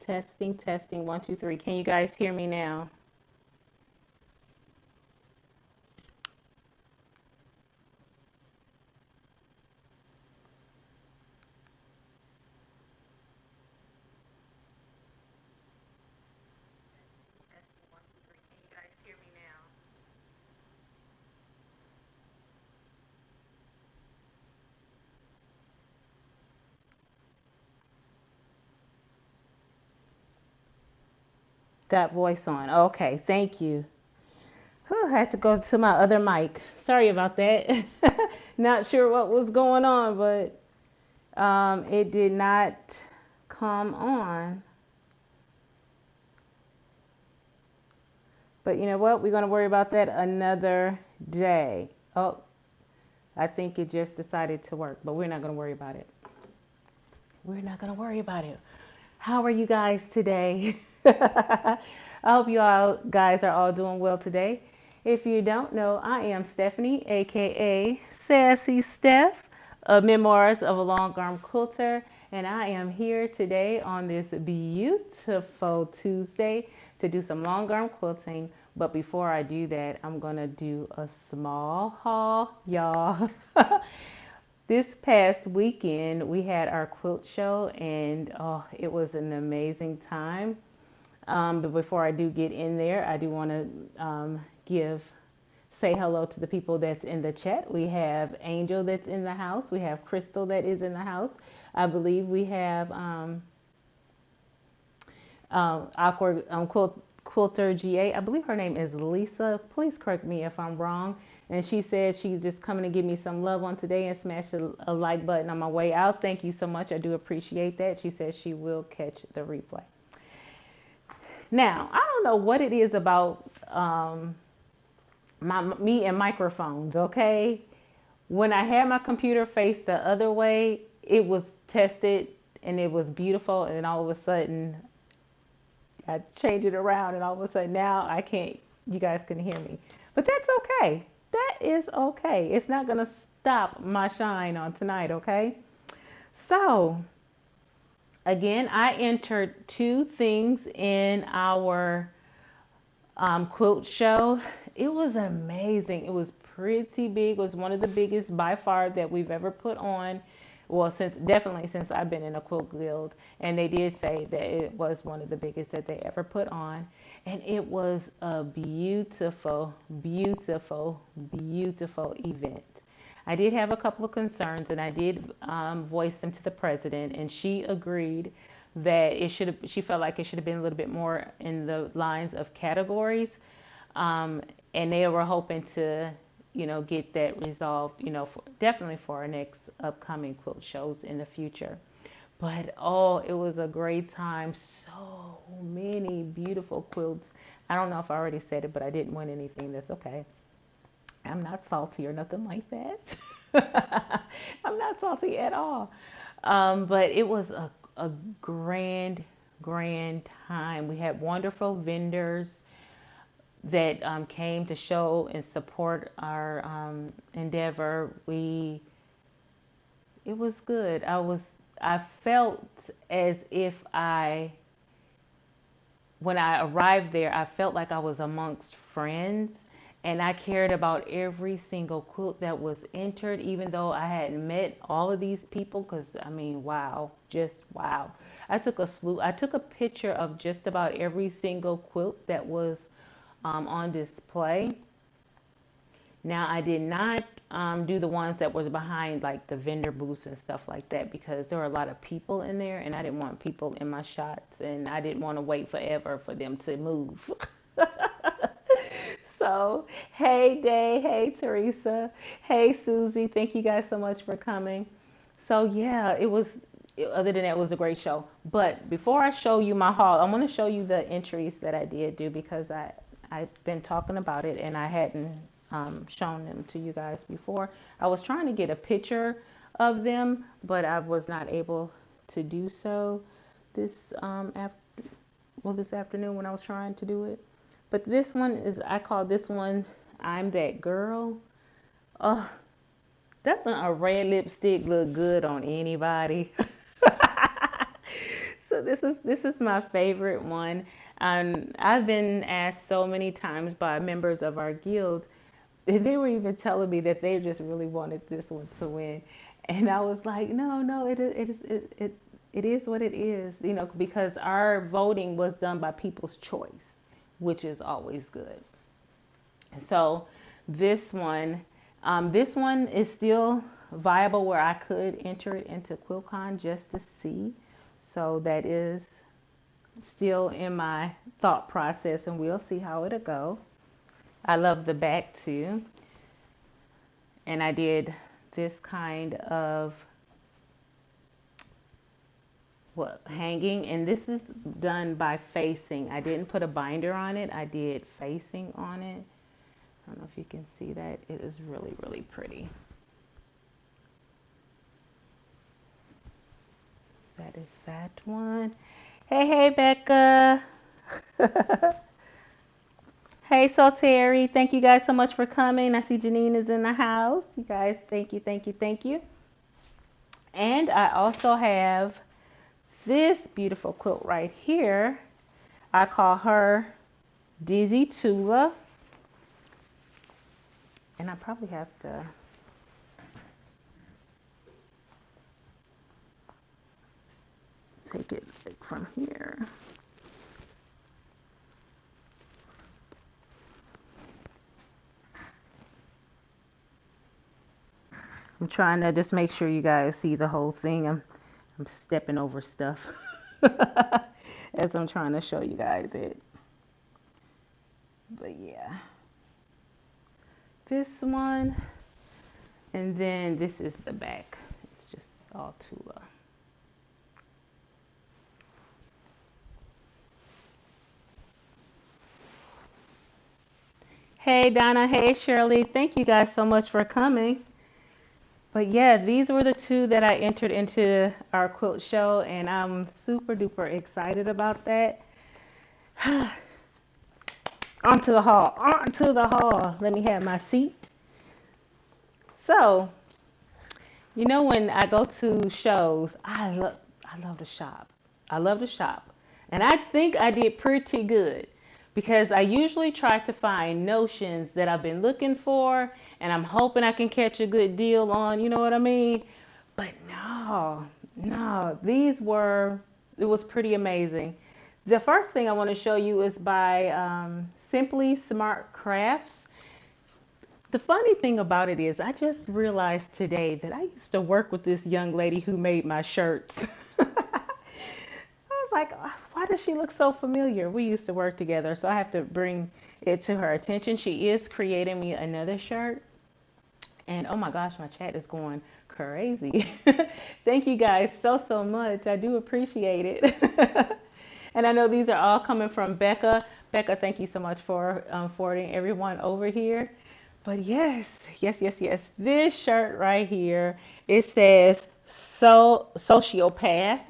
Testing, testing, one, two, three. Can you guys hear me now? Got voice on. Okay, thank you. Whew, I had to go to my other mic. Sorry about that. Not sure what was going on, but it did not come on. But you know what? We're going to worry about that another day. Oh, I think it just decided to work, but we're not going to worry about it. We're not going to worry about it. How are you guys today? I hope you all guys are all doing well today. If you don't know, I am Stephanie, aka Sassy Steph, of Memoirs of a Long-Arm Quilter, and I am here today on this beautiful Tuesday to do some long-arm quilting. But before I do that, I'm gonna do a small haul, y'all. This past weekend, we had our quilt show, and oh, it was an amazing time. But before I do get in there, I do want to say hello to the people that's in the chat. We have Angel that's in the house. We have Crystal that is in the house. I believe we have Awkward Quilter GA. I believe her name is Lisa. Please correct me if I'm wrong. And she said she's just coming to give me some love on today and smash a like button on my way out. Thank you so much. I do appreciate that. She says she will catch the replay. Now, I don't know what it is about me and microphones, okay? When I had my computer faced the other way, it was tested and it was beautiful, and all of a sudden I changed it around, and all of a sudden now I can't, you guys can hear me. But that's okay. That is okay. It's not going to stop my shine on tonight, okay? So, again, I entered 2 things in our quilt show. It was amazing. It was pretty big. It was one of the biggest by far that we've ever put on. Well, definitely since I've been in a quilt guild, and they did say that it was one of the biggest that they ever put on, and it was a beautiful, beautiful, beautiful event. I did have a couple of concerns, and I did voice them to the president, and she agreed that she felt like it should have been a little bit more in the lines of categories, and they were hoping to, get that resolved, definitely for our next upcoming quilt shows in the future. But oh, it was a great time. So many beautiful quilts. I don't know if I already said it, but I didn't win anything. That's okay. I'm not salty or nothing like that. I'm not salty at all. But it was a grand, grand time. We had wonderful vendors that came to show and support our endeavor. It was good. I felt as if when I arrived there, I felt like I was amongst friends, and I cared about every single quilt that was entered, even though I hadn't met all of these people. Because I mean, wow, just wow. I took a picture of just about every single quilt that was on display. Now, I did not do the ones that was behind like the vendor booths and stuff like that, because there were a lot of people in there, and I didn't want people in my shots, and I didn't want to wait forever for them to move. So, hey Day, hey Teresa, hey Susie, thank you guys so much for coming. So yeah, other than that, it was a great show. But before I show you my haul, I'm going to show you the entries that I did do, because I've been talking about it and I hadn't shown them to you guys before. I was trying to get a picture of them, but I was not able to do so this this afternoon when I was trying to do it. But this one I call this one I'm That Girl. Oh, doesn't a red lipstick look good on anybody? So this is my favorite one. I've been asked so many times by members of our guild, and they were even telling me that they just really wanted this one to win, and I was like, no, no, it is what it is, because our voting was done by people's choice, which is always good. So this one is still viable where I could enter it into QuiltCon just to see. So that is still in my thought process, and we'll see how it'll go. I love the back too. And I did this kind of hanging, and this is done by facing. I didn't put a binder on it. I did facing on it. I don't know if you can see that. It is really, really pretty. That is that one. Hey, Becca. Hey, Salteri. Thank you guys so much for coming. I see Janine is in the house. You guys, thank you, thank you, thank you. And I also have this beautiful quilt right here. I call her Dizzy Tula. And I probably have to take it from here. I'm trying to just make sure you guys see the whole thing. I'm stepping over stuff as I'm trying to show you guys it. But yeah, this one, and then this is the back. It's just all Tula. Hey Donna, hey Shirley, thank you guys so much for coming. But yeah, these were the two that I entered into our quilt show, and I'm super duper excited about that. Onto the hall, onto the hall. Let me have my seat. So, when I go to shows, I love to shop. I love to shop. And I think I did pretty good because I usually try to find notions that I've been looking for, and I'm hoping I can catch a good deal on, you know what I mean? But no, it was pretty amazing. The first thing I want to show you is by Simply Smart Crafts. The funny thing about it is I just realized today that I used to work with this young lady who made my shirts. I was like, why does she look so familiar? We used to work together, so I have to bring it to her attention. She is creating me another shirt. And oh my gosh, my chat is going crazy. Thank you guys so much. I do appreciate it. And I know these are all coming from Becca. Becca, thank you so much for forwarding everyone over here. But yes. This shirt right here, it says sociopath.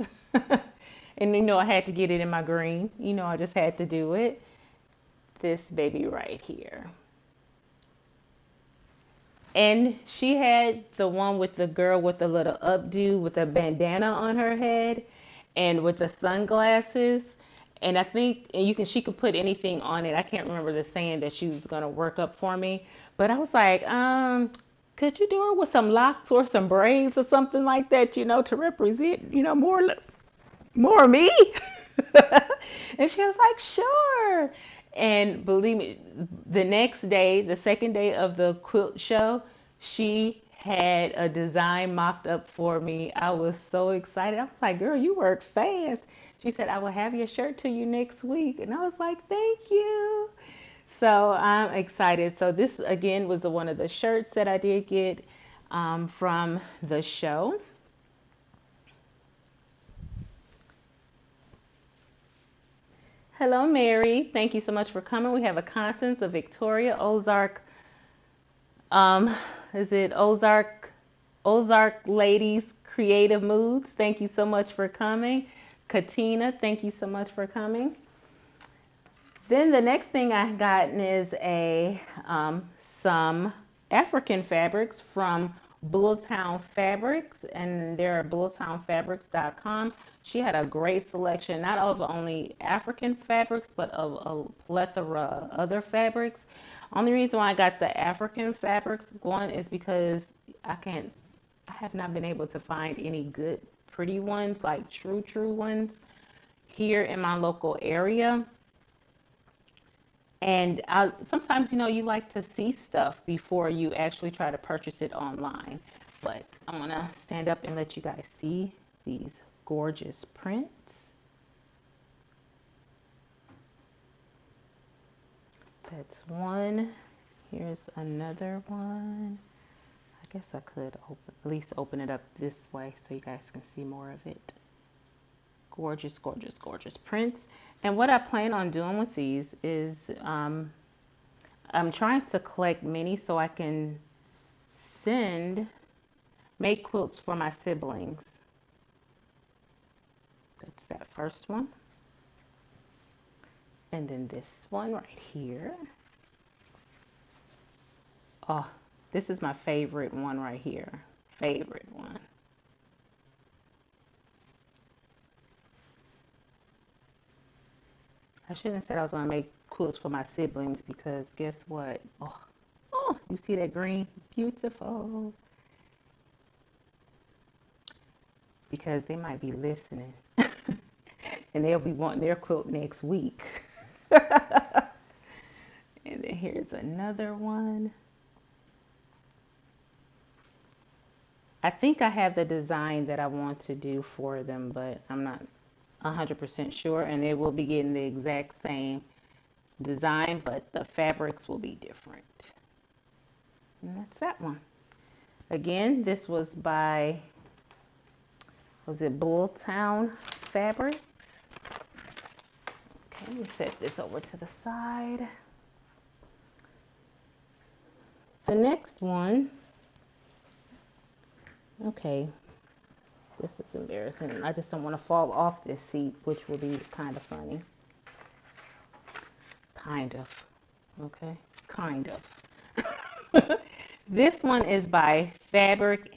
And I had to get it in my green. I just had to do it. This baby right here. And she had the one with the girl with the little updo with a bandana on her head and with the sunglasses. And I think she could put anything on it. I can't remember the saying that she was gonna work up for me. But I was like, could you do it with some locks or some braids or something like that, to represent, more me? And she was like, sure. And believe me, the next day, the second day of the quilt show, she had a design mocked up for me. I was so excited. I was like, girl, you work fast. She said, I will have your shirt to you next week. And I was like, thank you. So I'm excited. So this, again, was one of the shirts that I did get from the show. Hello, Mary. Thank you so much for coming. We have a Constance, a Victoria, Ozark. Is it Ozark Ladies Creative Moods? Thank you so much for coming. Katina, thank you so much for coming. Then the next thing I've gotten is some African fabrics from Bulltown Fabrics, and they're bulltownfabrics.com. She had a great selection, not of only African fabrics, but of a plethora of other fabrics. Only reason why I got the African fabrics going is because I have not been able to find any good, pretty ones, like true ones here in my local area. And sometimes, you like to see stuff before you actually try to purchase it online. But I'm going to stand up and let you guys see these gorgeous prints. That's one. Here's another one. I guess I could at least open it up this way so you guys can see more of it. Gorgeous, gorgeous, gorgeous prints. And what I plan on doing with these is I'm trying to collect many so I can make quilts for my siblings. That's that first one. And then this one right here. Oh, this is my favorite one right here. Favorite one. I shouldn't have said I was going to make quilts for my siblings because guess what? Oh, you see that green? Beautiful. Because they might be listening. And they'll be wanting their quilt next week. And then here's another one. I think I have the design that I want to do for them, but I'm not 100% sure. And they will be getting the exact same design, but the fabrics will be different. And that's that one. Again, this was by, was it Bulltown Fabrics? Okay, let me set this over to the side. The next one, okay, this is embarrassing. I just don't want to fall off this seat, which will be kind of funny. Kind of, okay, kind of. This one is by Fabric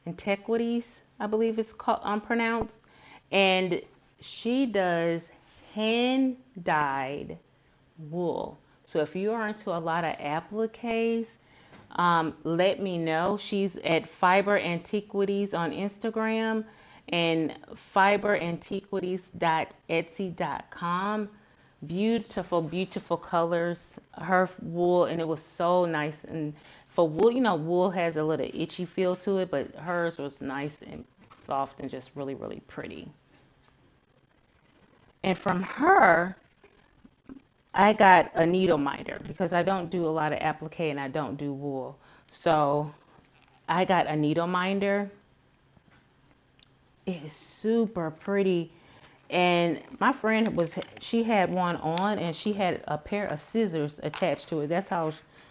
Antiquities, I believe it's called, pronounced, and she does hand-dyed wool. So if you are into a lot of appliques, let me know. She's at Fiber Antiquities on Instagram and fiberantiquities.etsy.com. Beautiful, beautiful colors. Her wool, and it was so nice. And for wool, wool has a little itchy feel to it, but hers was nice and soft and just really, really pretty. And from her, I got a needle minder because I don't do a lot of applique and I don't do wool. So I got a needle minder. It is super pretty. And my friend she had one on and she had a pair of scissors attached to it. That's how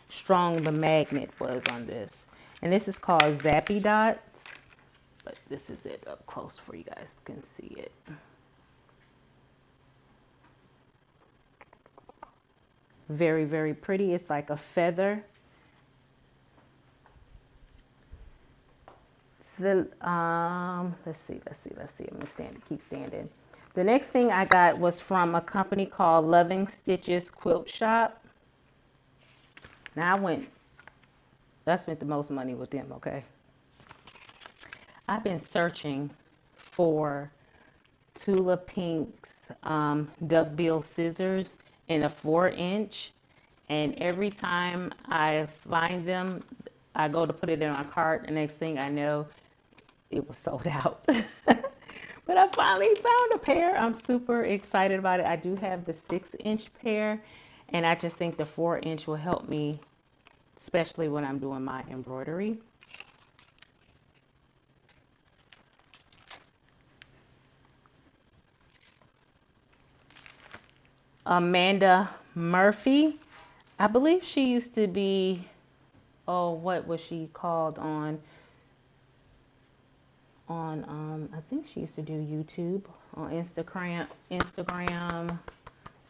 strong the magnet was on this. And this is called Zappy Dots. But this is it up close for you guys can see it. Very, very pretty. It's like a feather. So, let's see. I'm gonna keep standing. The next thing I got was from a company called Loving Stitches Quilt Shop. Now I spent the most money with them, okay? I've been searching for Tula Pink's duckbill scissors in a 4-inch, and every time I find them, I go to put it in my cart, and next thing I know, it was sold out. But I finally found a pair. I'm super excited about it. I do have the 6-inch pair, and I just think the 4-inch will help me, especially when I'm doing my embroidery. Amanda Murphy. I believe she used to be, what was she called on I think she used to do YouTube, on Instagram,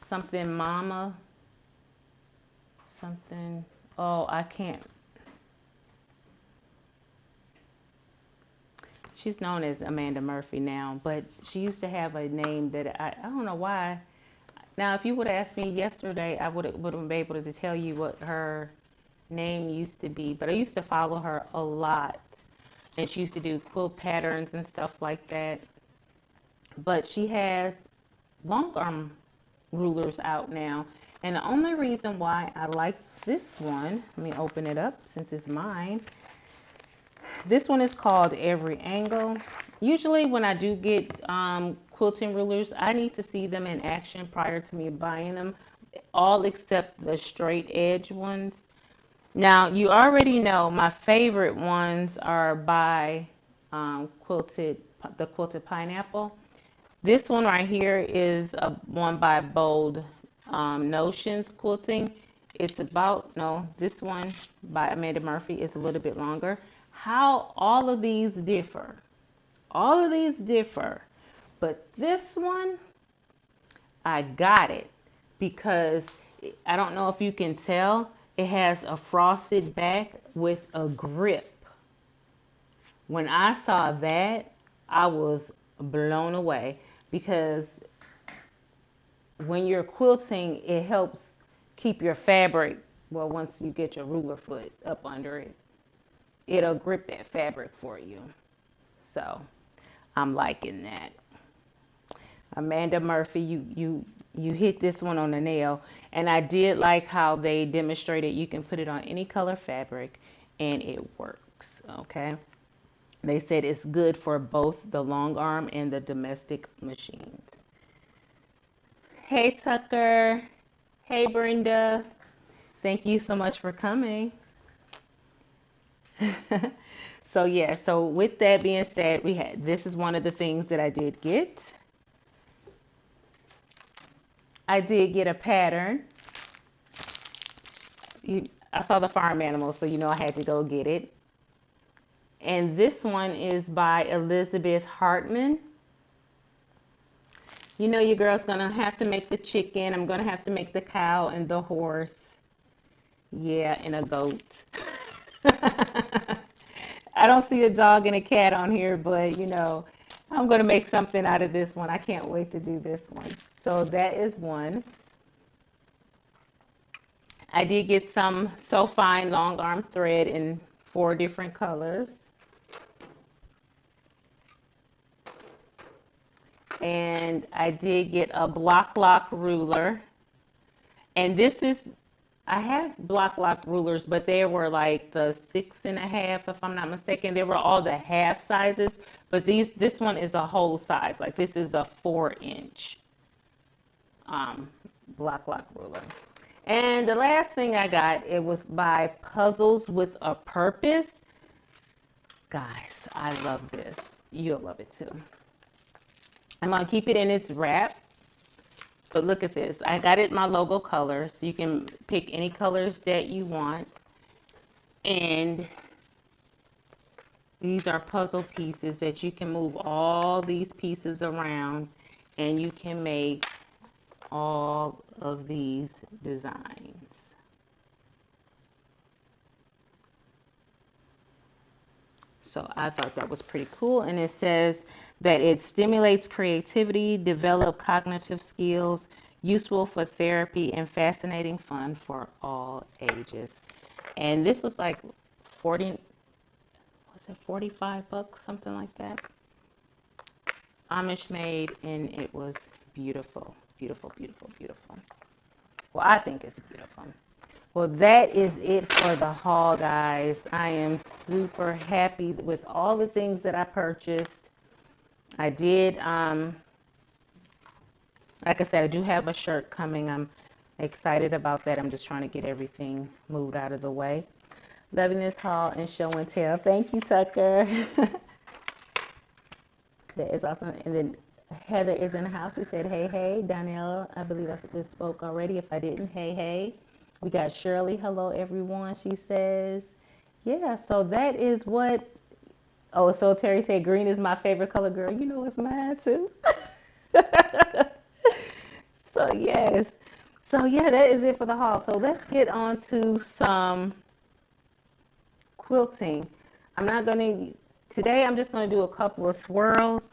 something mama, something, I can't, she's known as Amanda Murphy now, but she used to have a name that I don't know why. Now, if you would have asked me yesterday, I wouldn't be able to tell you what her name used to be, but I used to follow her a lot. And she used to do quilt patterns and stuff like that. But she has long arm rulers out now. And the only reason why I like this one, let me open it up since it's mine. This one is called Every Angle. Usually when I do get quilting rulers, I need to see them in action prior to me buying them, all except the straight edge ones. Now, you already know my favorite ones are by the Quilted Pineapple. This one right here is one by Bold Notions Quilting. It's about, no, this one by Amanda Murphy is a little bit longer. How all of these differ. All of these differ. But this one, I got it because I don't know if you can tell, it has a frosted back with a grip. When I saw that, I was blown away because when you're quilting, it helps keep your fabric, well, once you get your ruler foot up under it, it'll grip that fabric for you. So I'm liking that. Amanda Murphy, you hit this one on the nail. And I did like how they demonstrated you can put it on any color fabric and it works. Okay. They said it's good for both the long arm and the domestic machines. Hey Tucker. Hey Brenda. Thank you so much for coming. So yeah, so with that being said, this is one of the things that I did get. I did get a pattern. I saw the farm animal, so you know I had to go get it. And this one is by Elizabeth Hartman. You know your girl's gonna have to make the chicken. I'm gonna have to make the cow and the horse. Yeah, and a goat. I don't see a dog and a cat on here, but you know, I'm gonna make something out of this one. I can't wait to do this one. So that is one. I did get some So Fine long arm thread in 4 different colors. And I did get a block lock ruler. And this is, I have block lock rulers, but they were like the 6.5, if I'm not mistaken. They were all the half sizes, but this one is a whole size. Like this is a 4-inch block lock ruler. And the last thing I got, it was by Puzzles with a Purpose. Guys, I love this. You'll love it too. I'm going to keep it in its wrap. But look at this. I got it my logo color, so you can pick any colors that you want. And these are puzzle pieces that you can move all these pieces around, and you can make all of these designs. So I thought that was pretty cool. And it says that it stimulates creativity, develop cognitive skills, useful for therapy, and fascinating fun for all ages. And this was like 45 bucks, something like that. Amish made, and it was beautiful, beautiful, beautiful, beautiful. Well, I think it's beautiful. Well, that is it for the haul, guys. I am super happy with all the things that I purchased. I did, like I said, I do have a shirt coming. I'm excited about that. I'm just trying to get everything moved out of the way. Loving this haul and show and tell. Thank you, Tucker. That is awesome. And then Heather is in the house. We said, hey, hey. Donnell, I believe I just spoke already. If I didn't, hey, hey. We got Shirley. Hello, everyone, she says. Yeah, so that is what... Oh, so Terry said green is my favorite color, girl. You know it's mine, too. So, yes. So, yeah, that is it for the haul. So, let's get on to some quilting. I'm not going to Today I'm just going to do a couple of swirls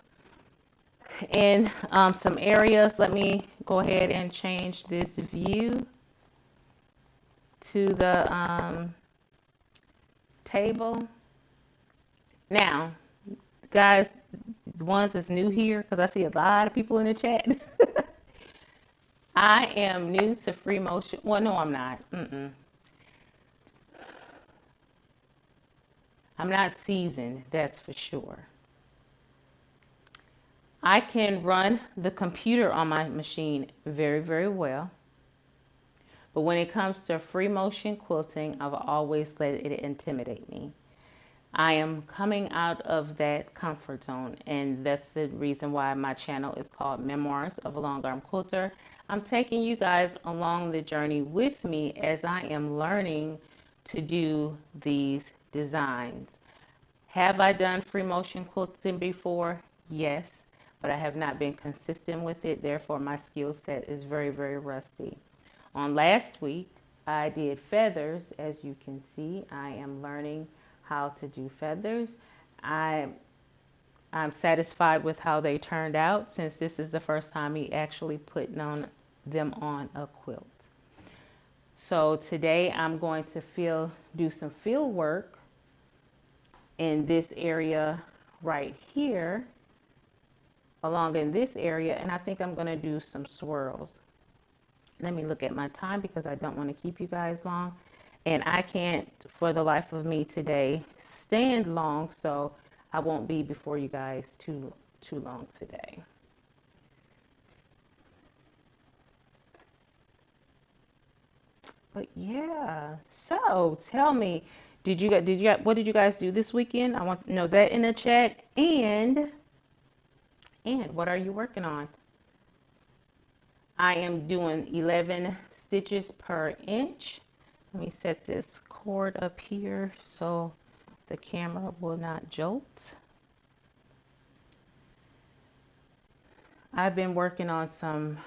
in some areas. Let me go ahead and change this view to the table. Now, guys, the ones that's new here, because I see a lot of people in the chat. I am new to free motion. Well, no, I'm not. I'm not seasoned, that's for sure. I can run the computer on my machine very, very well. But when it comes to free motion quilting, I've always let it intimidate me. I am coming out of that comfort zone, and that's the reason why my channel is called Memoirs of a Long Arm Quilter. I'm taking you guys along the journey with me as I am learning to do these designs. Have I done free motion quilting before? Yes, but I have not been consistent with it. Therefore, my skill set is very, very rusty. On last week, I did feathers. As you can see, I am learning how to do feathers. I'm satisfied with how they turned out, since this is the first time me actually putting them on a quilt. So today I'm going to do some field work in this area right here, along in this area, and I think I'm going to do some swirls. Let me look at my time because I don't want to keep you guys long, and I can't for the life of me today stand long, so I won't be before you guys too long today. But yeah, so tell me, what did you guys do this weekend? I want to know that in the chat. And what are you working on? I am doing 11 stitches per inch. Let me set this cord up here so the camera will not jolt. I've been working on some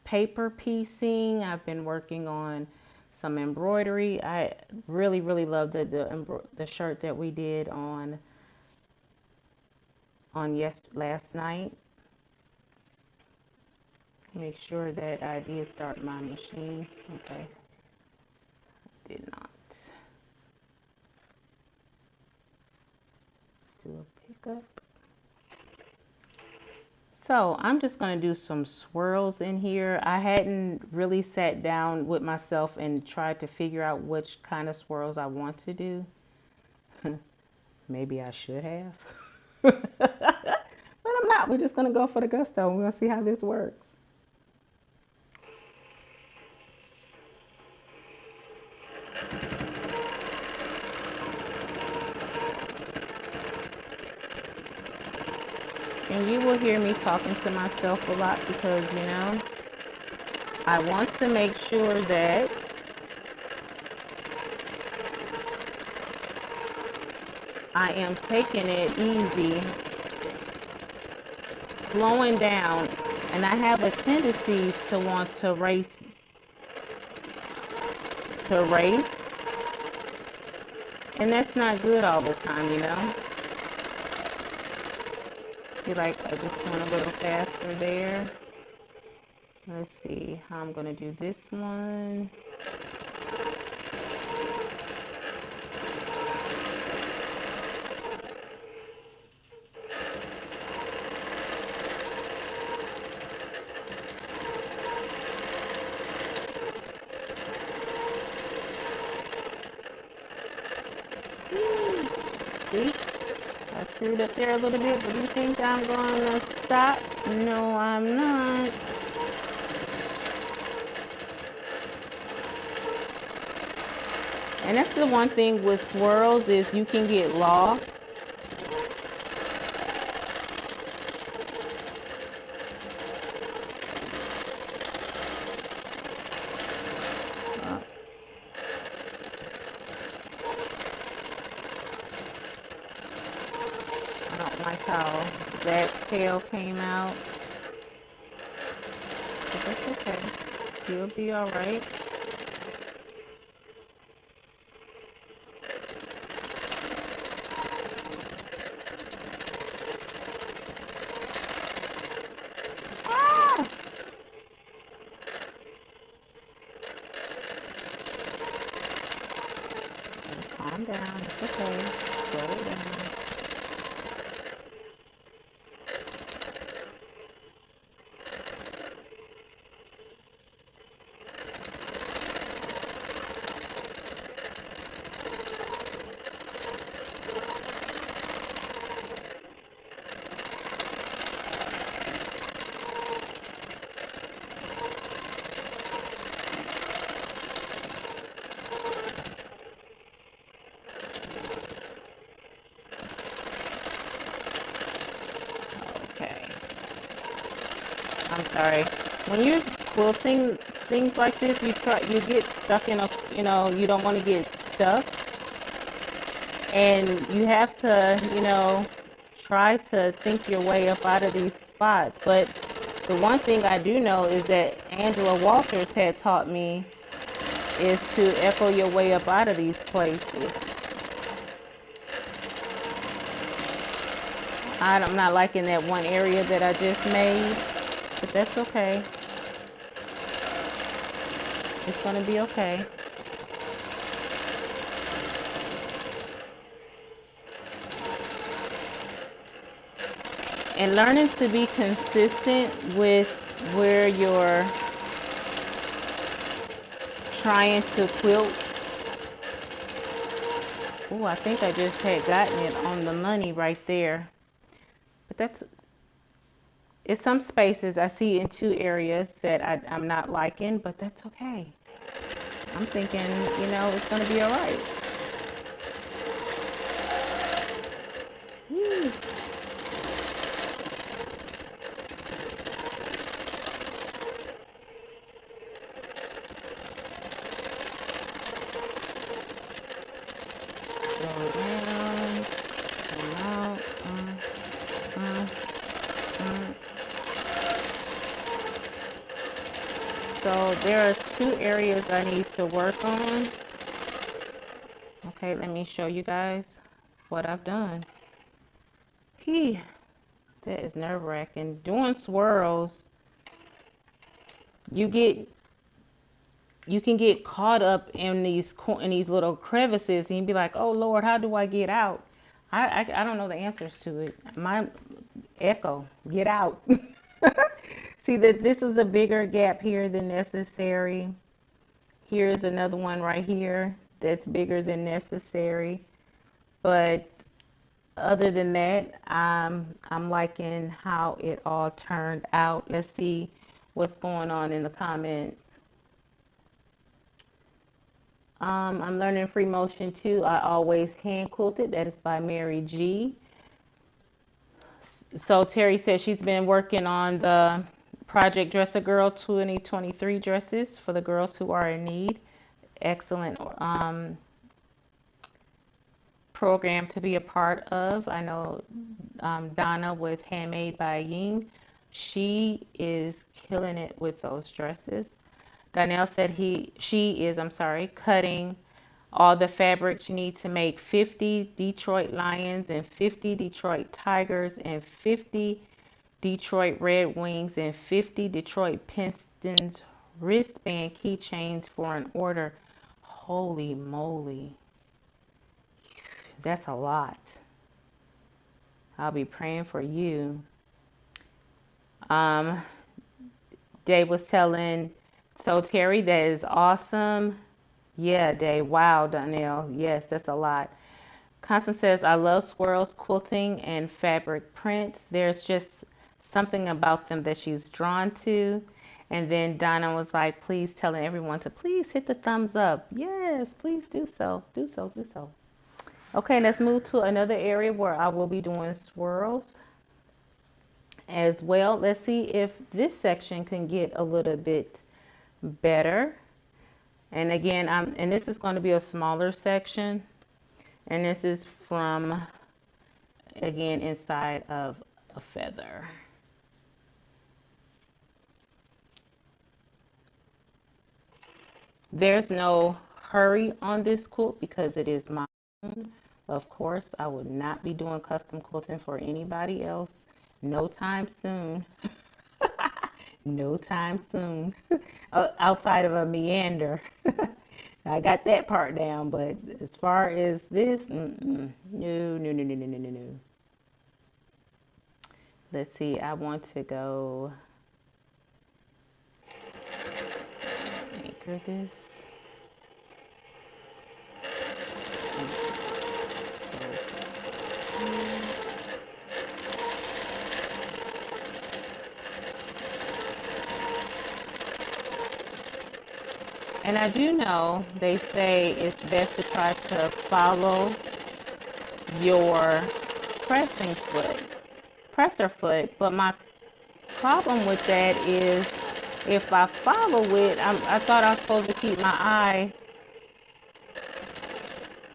paper piecing. I've been working on some embroidery. I really, really love the shirt that we did on last night. Make sure that I did start my machine. Okay, did not. Let's do a pickup. So I'm just going to do some swirls in here. I hadn't really sat down with myself and tried to figure out which kind of swirls I want to do. Maybe I should have. But I'm not. We're just going to go for the gusto. We're going to see how this works. And you will hear me talking to myself a lot because, you know, I want to make sure that I am taking it easy, slowing down, and I have a tendency to want to race, and that's not good all the time, you know. Feel like I just went a little faster there. Let's see how I'm going to do this one. See? I screwed up there a little bit, but you think I'm going to stop? No, I'm not. And that's the one thing with swirls is you can get lost. I don't like how that tail came out. But that's okay. You'll be all right. Calm down. It's okay. Slow down. Okay. I'm sorry. When you're quilting things like this, you get stuck in a, you don't want to get stuck, and you have to, try to think your way up out of these spots. But the one thing I do know is that Angela Walters had taught me is to echo your way up out of these places. I'm not liking that one area that I just made, but that's okay. It's going to be okay. And learning to be consistent with where you're trying to quilt. Oh, I think I just had gotten it on the money right there. But it's some spaces I see in two areas that I'm not liking, but that's okay. I'm thinking, it's going to be all right. Woo. Go down, come out, uh. So there are two areas I need to work on. Okay, let me show you guys what I've done. That is nerve-wracking. Doing swirls, you can get caught up in these little crevices, and you be like, "Oh Lord, how do I get out?" I don't know the answers to it. My echo, get out. See that this is a bigger gap here than necessary. Here's another one right here that's bigger than necessary. But other than that, I'm liking how it all turned out. Let's see what's going on in the comments. I'm learning free motion too. I always hand quilted. That is by Mary G. So Terry says she's been working on the Project Dress a Girl 2023 dresses for the girls who are in need. Excellent program to be a part of. I know Donna with Handmade by Ying, she is killing it with those dresses. Donnell said she is, I'm sorry, cutting all the fabrics you need to make 50 Detroit Lions and 50 Detroit Tigers and 50 Detroit Red Wings and 50 Detroit Pistons wristband keychains for an order. Holy moly. That's a lot. I'll be praying for you. Dave was telling, so Terry, that is awesome. Yeah, Dave. Wow, Donnell. Yes, that's a lot. Constance says, I love swirls, quilting, and fabric prints. There's just something about them that she's drawn to. And then Donna was like, please telling everyone to please hit the thumbs up. Yes, please do so. Do so, do so. Okay, let's move to another area where I will be doing swirls as well. Let's see if this section can get a little bit better. And again, and this is going to be a smaller section. And this is from, again, inside of a feather. There's no hurry on this quilt because it is my own. Of course, I would not be doing custom quilting for anybody else. No time soon. No time soon. Outside of a meander. I got that part down, but as far as this, no, no, no, no, no, no, no, no. Let's see, I want to go anchor this. And I do know they say it's best to try to follow your pressing foot, presser foot. But my problem with that is if I follow it, I thought I was supposed to keep my eye,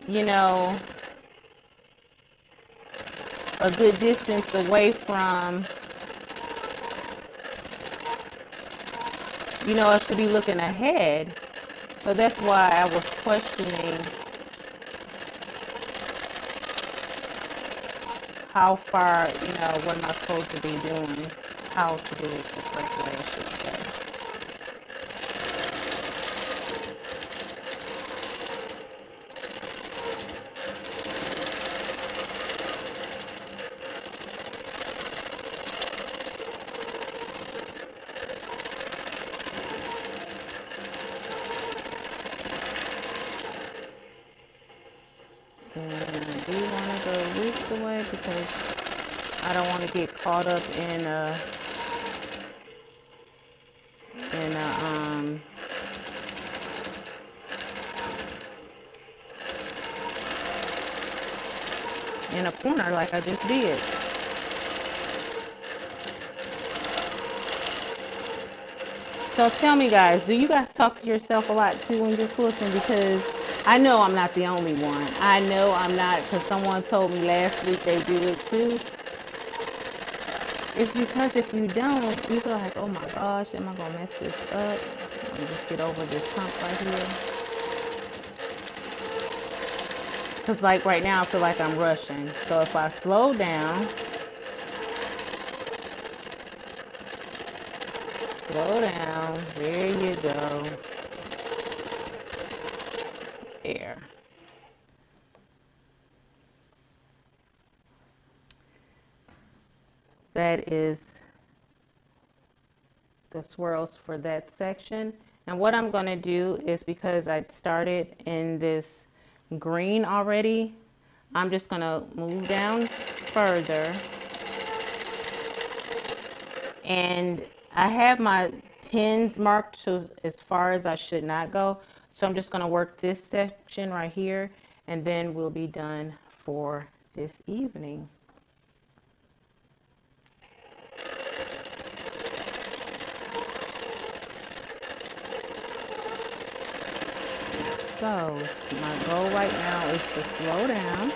you know, a good distance away from, I should be looking ahead. So that's why I was questioning how far, what am I supposed to be doing? How to do it the correct way, I should say. And I do want to go this way because I don't want to get caught up in in a in a corner like I just did. So tell me, guys, do you guys talk to yourself a lot too when you're quilting? Because I know I'm not the only one. I know I'm not, because someone told me last week they do it too. It's because if you don't, you feel like, oh my gosh, am I going to mess this up? Let me just get over this hump right here. Because like right now, I feel like I'm rushing. So if I slow down, there you go. There. That is the swirls for that section. And what I'm going to do is, because I started in this green already, I'm just going to move down further. And I have my pins marked to as far as I should not go. So I'm just going to work this section right here, and then we'll be done for this evening. So my goal right now is to slow down.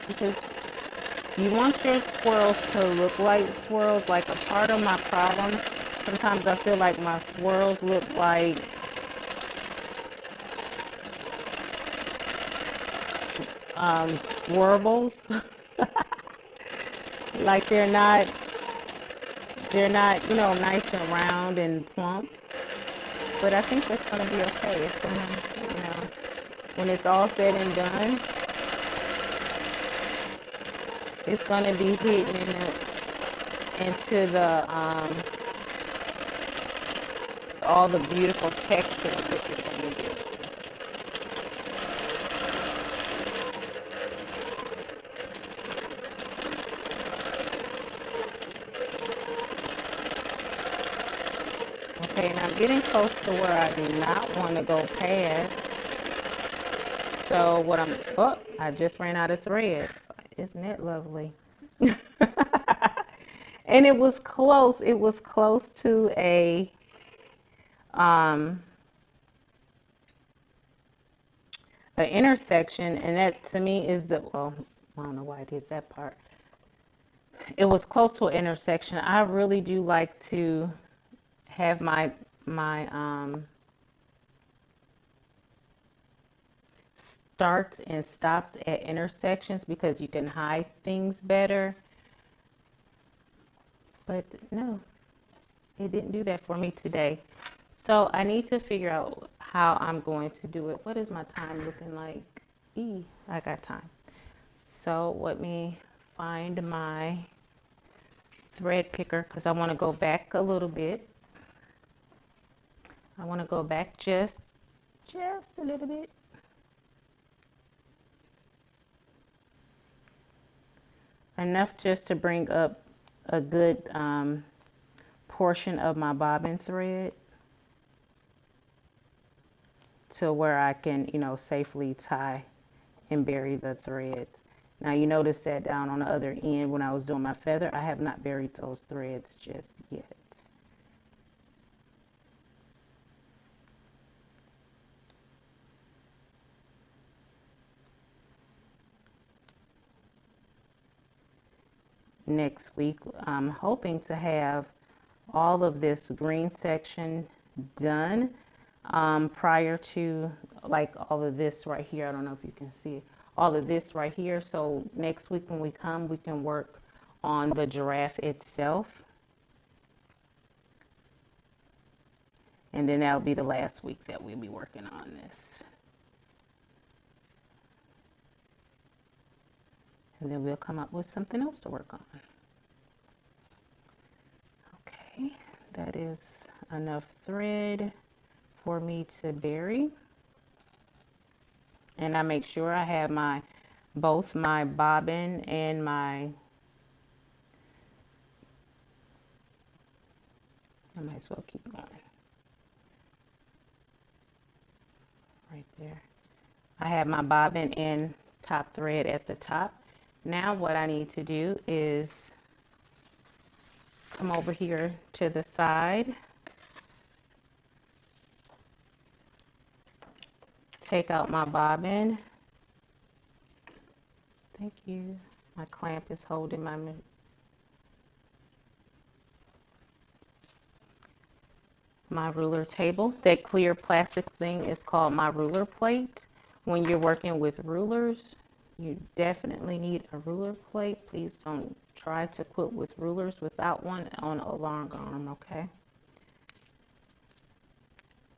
Because you want your swirls to look like swirls. Like, a part of my problem, sometimes I feel like my swirls look like swirls. Like they're not, nice and round and plump. But I think that's gonna be okay. It's gonna, when it's all said and done, it's gonna be hitting into the all the beautiful textures that you're gonna get. Okay, and I'm getting close to where I do not want to go past. So I just ran out of thread. Isn't that lovely? And it was close. It was close to a an intersection, and that to me is I don't know why I did that part. It was close to an intersection. I really do like to have my starts and stops at intersections because you can hide things better. But no, it didn't do that for me today. So I need to figure out how I'm going to do it. What is my time looking like? I got time. So let me find my thread picker because I want to go back a little bit. I want to go back just a little bit. Enough just to bring up a good portion of my bobbin thread to where I can, safely tie and bury the threads. Now you notice that down on the other end when I was doing my feather, I have not buried those threads just yet. Next week, I'm hoping to have all of this green section done prior to like all of this right here. I don't know if you can see it. All of this right here. So next week when we come, we can work on the giraffe itself. And then that'll be the last week that we'll be working on this. And then we'll come up with something else to work on. Okay, that is enough thread for me to bury. And I make sure I have both my bobbin and I might as well keep going. Right there. I have my bobbin and top thread at the top. Now what I need to do is come over here to the side, take out my bobbin. Thank you. My clamp is holding my ruler table. That clear plastic thing is called my ruler plate. When you're working with rulers, you definitely need a ruler plate. Please don't try to quilt with rulers without one on a long arm, okay?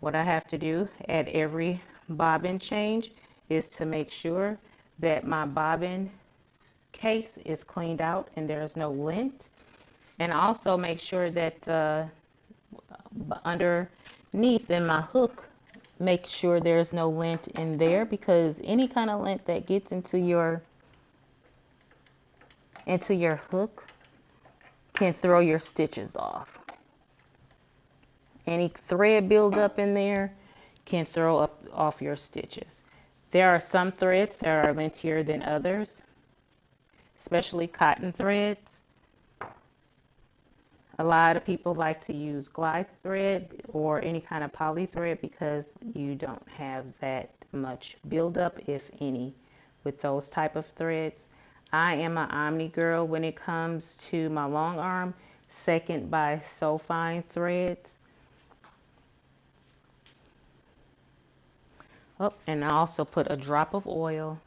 What I have to do at every bobbin change is to make sure that my bobbin case is cleaned out and there's no lint. And also make sure that underneath in my hook, make sure there's no lint in there, because any kind of lint that gets into your hook can throw your stitches off. Any thread buildup in there can throw off your stitches. There are some threads that are lintier than others, especially cotton threads. A lot of people like to use glide thread or any kind of poly thread because you don't have that much buildup, if any, with those type of threads. I am an Omni girl when it comes to my long arm, second by So Fine threads. Oh, and I also put a drop of oil,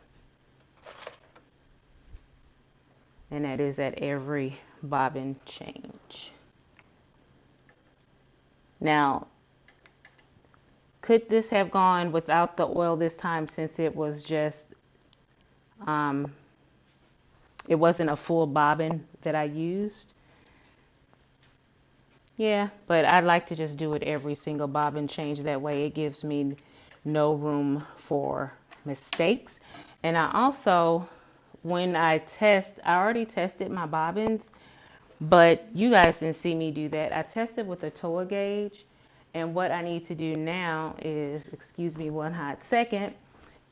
and that is at every bobbin change. Now, could this have gone without the oil this time, since it was just, it wasn't a full bobbin that I used? Yeah, but I like to just do it every single bobbin change. That way it gives me no room for mistakes. And I also, when I already tested my bobbins, but you guys didn't see me do that. I tested with a toa gauge, and what I need to do now is, excuse me one hot second,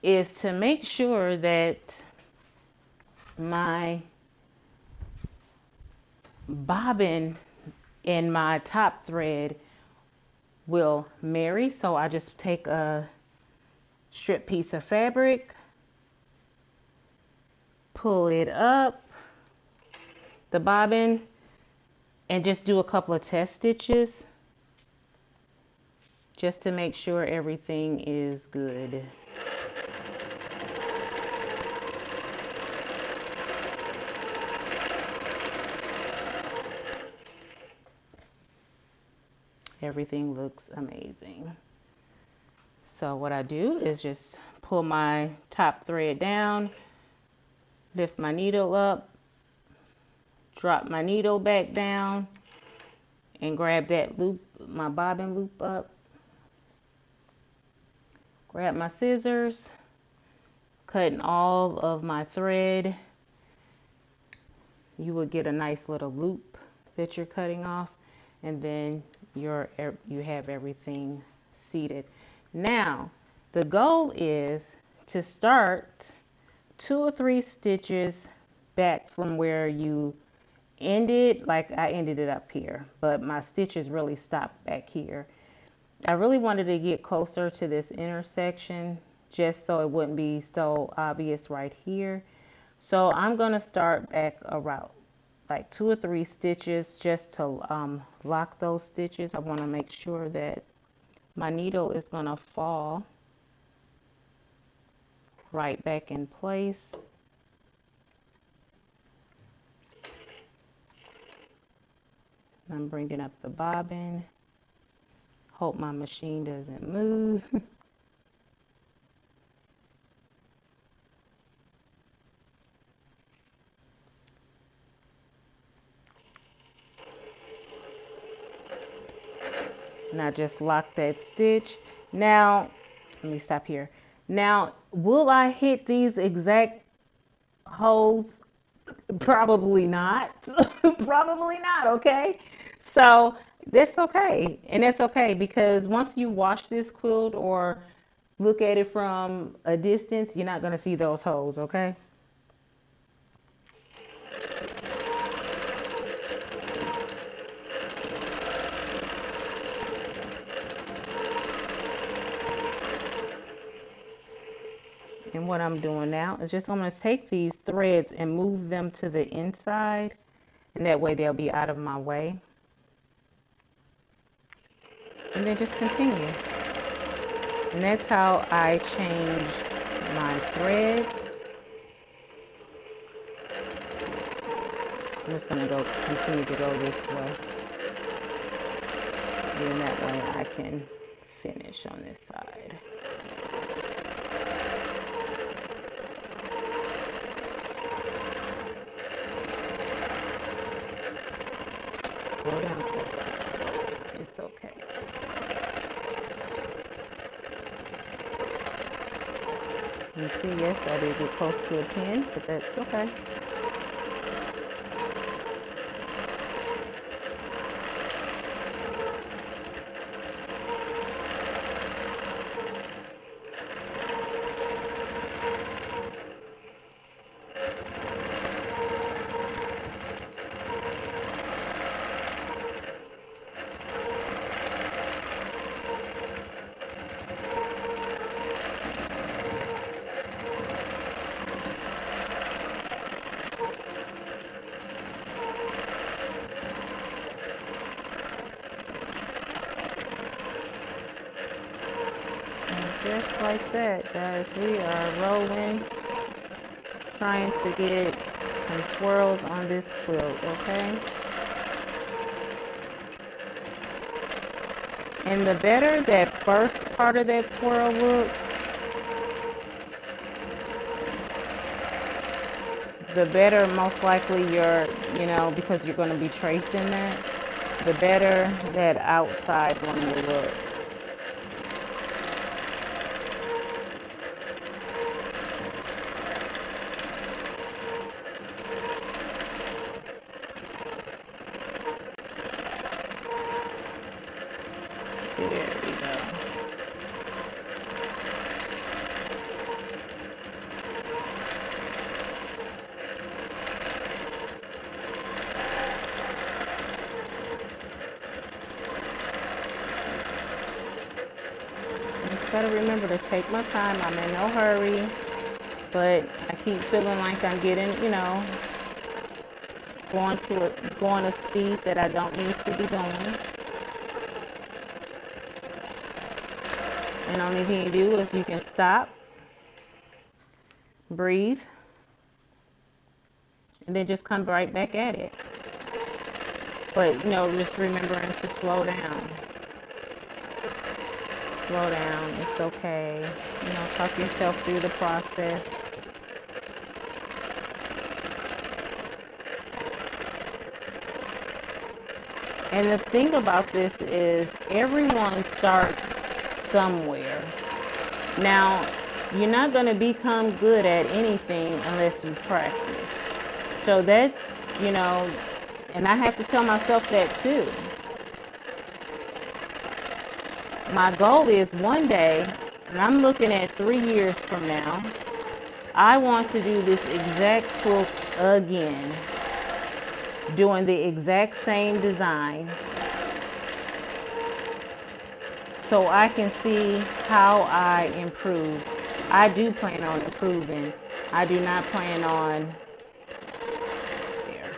is to make sure that my bobbin and my top thread will marry. So I just take a strip piece of fabric, pull it up the bobbin, and just do a couple of test stitches just to make sure everything is good. everything looks amazing. So what I do is just pull my top thread down, lift my needle up, drop my needle back down, and grab that loop, my bobbin loop up. Grab my scissors, cutting all of my thread. You will get a nice little loop that you're cutting off, and then you have everything seated. Now, the goal is to start 2 or 3 stitches back from where you ended. Like I ended it up here, but my stitches really stopped back here. I really wanted to get closer to this intersection just so it wouldn't be so obvious right here. So I'm going to start back around like 2 or 3 stitches just to lock those stitches. I want to make sure that my needle is going to fall right back in place. I'm bringing up the bobbin. Hope my machine doesn't move. And I just lock that stitch. Now, let me stop here. Now, will I hit these exact holes? Probably not. Probably not, okay? So that's okay. And that's okay because once you wash this quilt or look at it from a distance, you're not going to see those holes, okay? And what I'm doing now is just I'm going to take these threads and move them to the inside, and that way they'll be out of my way. And then just continue. And that's how I change my threads. I'm just going to continue to go this way. And that way I can finish on this side. Slow down, it's okay. You see, yes, I did get close to a 10, but that's okay. Just like that, guys, we are rolling, trying to get some swirls on this quilt, okay? And the better that first part of that swirl looks, the better most likely because you're going to be tracing that, the better that outside one will look. There we go. I just gotta remember to take my time. I'm in no hurry, but I keep feeling like I'm getting, going a speed that I don't need to be going. And the only thing you do is you can stop, breathe, and then just come right back at it. But, just remembering to slow down. Slow down. It's okay. Talk yourself through the process. And the thing about this is everyone starts somewhere. Now, you're not going to become good at anything unless you practice. So that's, you know, and I have to tell myself that too. My goal is one day, and I'm looking at 3 years from now, I want to do this exact quilt again, doing the exact same design, so I can see how I improve. I do plan on improving. I do not plan on there.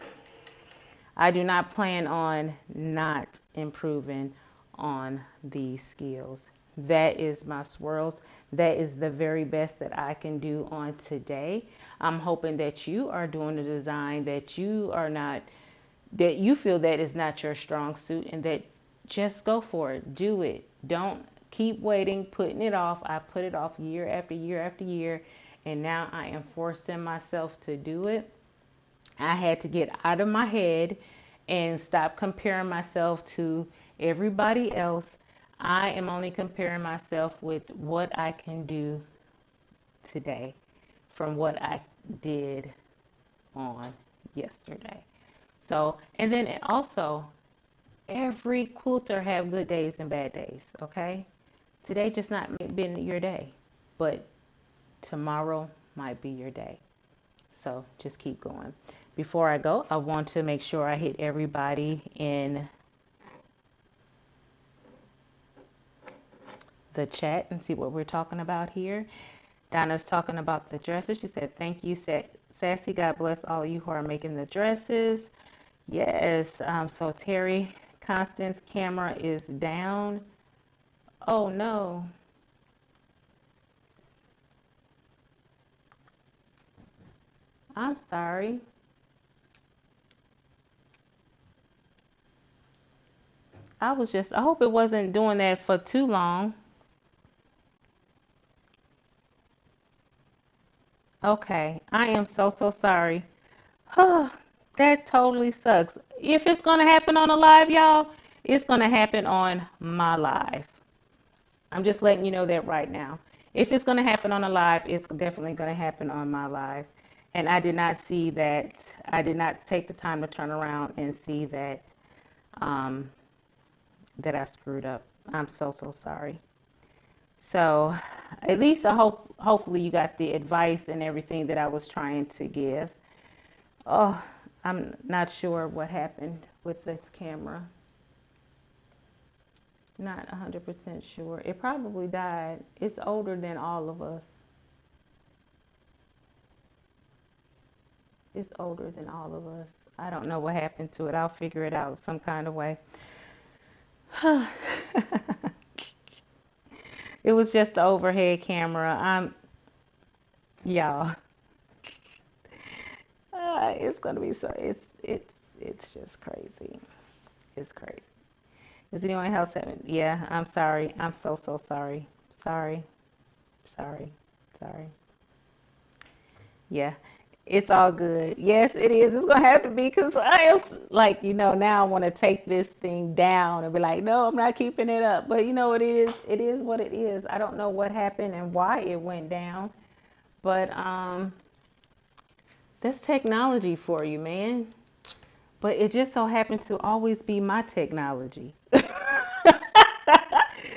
I do not plan on not improving on these skills. That is my swirls. That is the very best that I can do on today. I'm hoping that you are doing a design that you are not, that you feel that is not your strong suit, and that just go for it. Do it. Don't keep waiting, putting it off. I put it off year after year after year, and now I am forcing myself to do it. I had to get out of my head and stop comparing myself to everybody else. I am only comparing myself with what I can do today from what I did on yesterday. So, and then also, every quilter have good days and bad days, okay? Today just not been your day, but tomorrow might be your day. So just keep going. Before I go, I want to make sure I hit everybody in the chat and see what we're talking about here. Donna's talking about the dresses. She said, thank you, Sassy. God bless all of you who are making the dresses. Yes. So Terry Constance camera is down. Oh no. I'm sorry. I hope it wasn't doing that for too long. Okay. I am so sorry. That totally sucks. If it's going to happen on a live, y'all, it's going to happen on my live. I'm just letting you know that right now. If it's going to happen on a live, it's definitely going to happen on my live. And I did not see that. I did not take the time to turn around and see that um, that I screwed up. I'm so sorry. So at least hopefully you got the advice and everything that I was trying to give. Oh, I'm not sure what happened with this camera. Not 100% sure. It probably died. It's older than all of us. It's older than all of us. I don't know what happened to it. I'll figure it out some kind of way. It was just the overhead camera. Y'all. It's gonna be so. It's just crazy. It's crazy. Does anyone else have? Yeah, I'm sorry. I'm so sorry. Sorry. Sorry. Sorry. Yeah, it's all good. Yes, it is. It's gonna have to be because I am like, now I want to take this thing down and be like, no, I'm not keeping it up. But it is. It is what it is. I don't know what happened and why it went down, but that's technology for you, man. But it just so happens to always be my technology.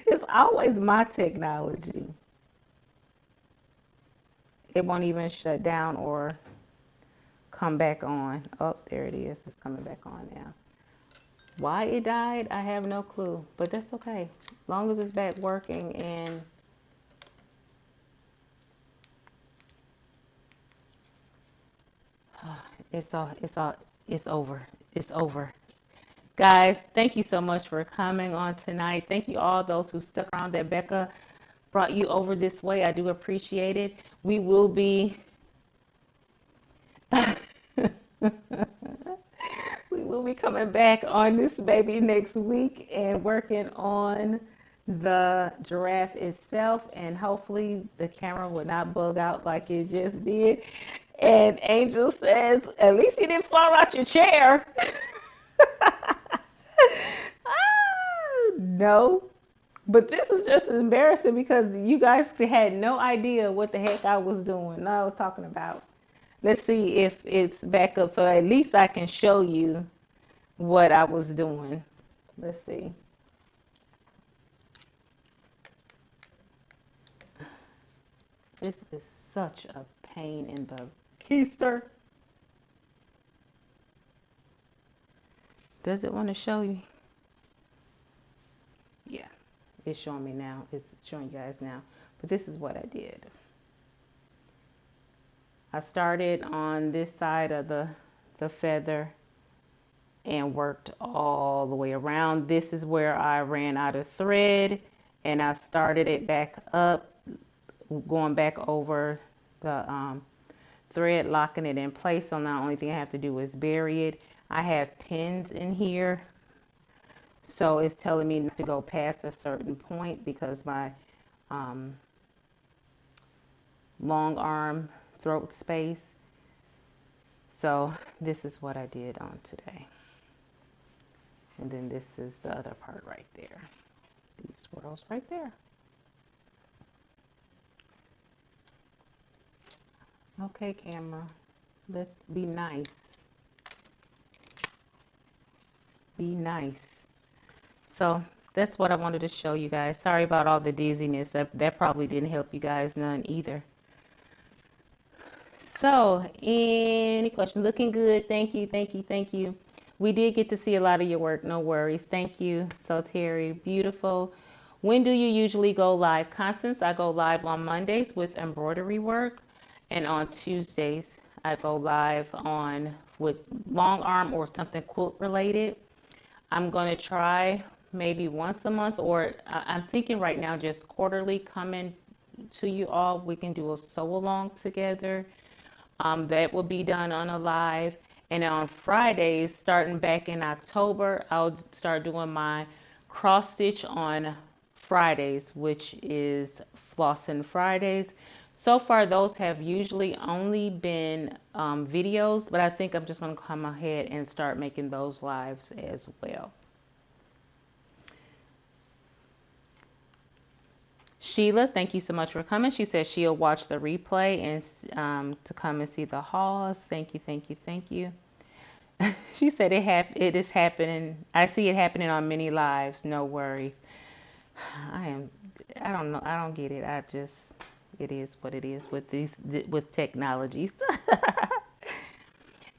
It's always my technology. It won't even shut down or come back on. Oh, there it is. It's coming back on now. Why it died, I have no clue, but that's okay. As long as it's back working and it's over. It's over. Guys, thank you so much for coming on tonight. Thank you all those who stuck around that Becca brought you over this way. I do appreciate it. We will be we will be coming back on this baby next week and working on the giraffe itself, and hopefully the camera would not bug out like it just did. And Angel says, at least you didn't fall out your chair. No, but this is just embarrassing because you guys had no idea what the heck I was doing. I was talking about. Let's see if it's back up so at least I can show you what I was doing. Let's see. This is such a pain in the keister. Does it want to show you? Yeah, it's showing me now. It's showing you guys now. But this is what I did. I started on this side of the feather and worked all the way around. This is where I ran out of thread, and I started it back up, going back over the thread, locking it in place. So now the only thing I have to do is bury it. I have pins in here, so it's telling me not to go past a certain point because my long arm throat space. So this is what I did on today. And then this is the other part right there. These swirls right there. Okay, camera. Let's be nice. Be nice. So that's what I wanted to show you guys. Sorry about all the dizziness. That probably didn't help you guys none either. So, any questions? Looking good. Thank you, thank you, thank you. We did get to see a lot of your work. No worries. Thank you. So, Terry, beautiful. When do you usually go live? Constance, I go live on Mondays with embroidery work. And on Tuesdays, I go live on with long arm or something quilt related. I'm going to try maybe once a month, or I'm thinking right now just quarterly coming to you all. We can do a sew along together. That will be done on a live. And on Fridays, starting back in October, I'll start doing my cross stitch on Fridays, which is Flossing Fridays. So far, those have usually only been videos, but I think I'm just going to come ahead and start making those lives as well. Sheila, thank you so much for coming. She says she'll watch the replay and to come and see the hauls. Thank you, thank you, thank you. She said it is happening. I see it happening on many lives. No worries. I don't know. I don't get it. It is what it is with technologies.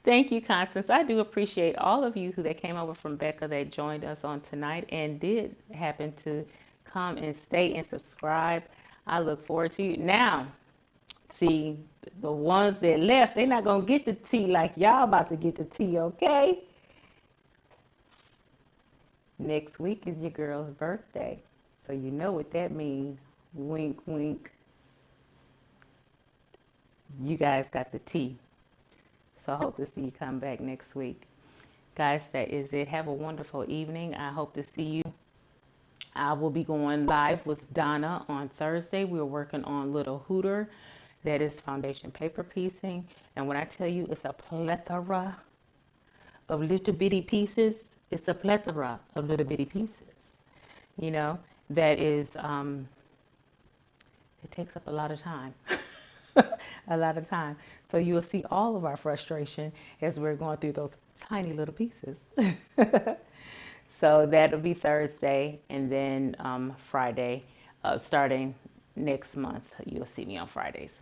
Thank you, Constance. I do appreciate all of you that came over from Becca that joined us on tonight and did happen to come and stay and subscribe. I look forward to you. Now, see, the ones that left, they're not going to get the tea like y'all about to get the tea, okay? Next week is your girl's birthday. So you know what that means. Wink, wink. You guys got the tea. So I hope to see you come back next week. Guys, that is it. Have a wonderful evening. I hope to see you. I will be going live with Donna on Thursday. We're working on Little Hooter. That is foundation paper piecing. And when I tell you it's a plethora of little bitty pieces, it's a plethora of little bitty pieces. You know, that is, it takes up a lot of time. A lot of time. So you will see all of our frustration as we're going through those tiny little pieces. So that'll be Thursday, and then Friday, starting next month, you'll see me on Fridays.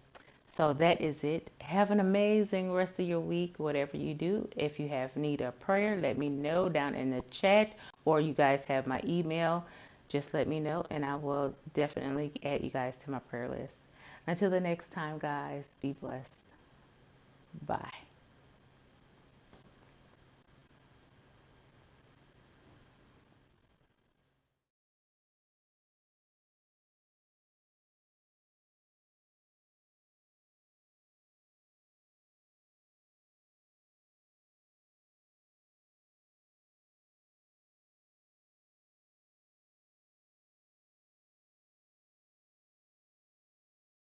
So that is it. Have an amazing rest of your week, whatever you do. If you have need of prayer, let me know down in the chat, or you guys have my email. Just let me know, and I will definitely add you guys to my prayer list. Until the next time, guys, be blessed. Bye.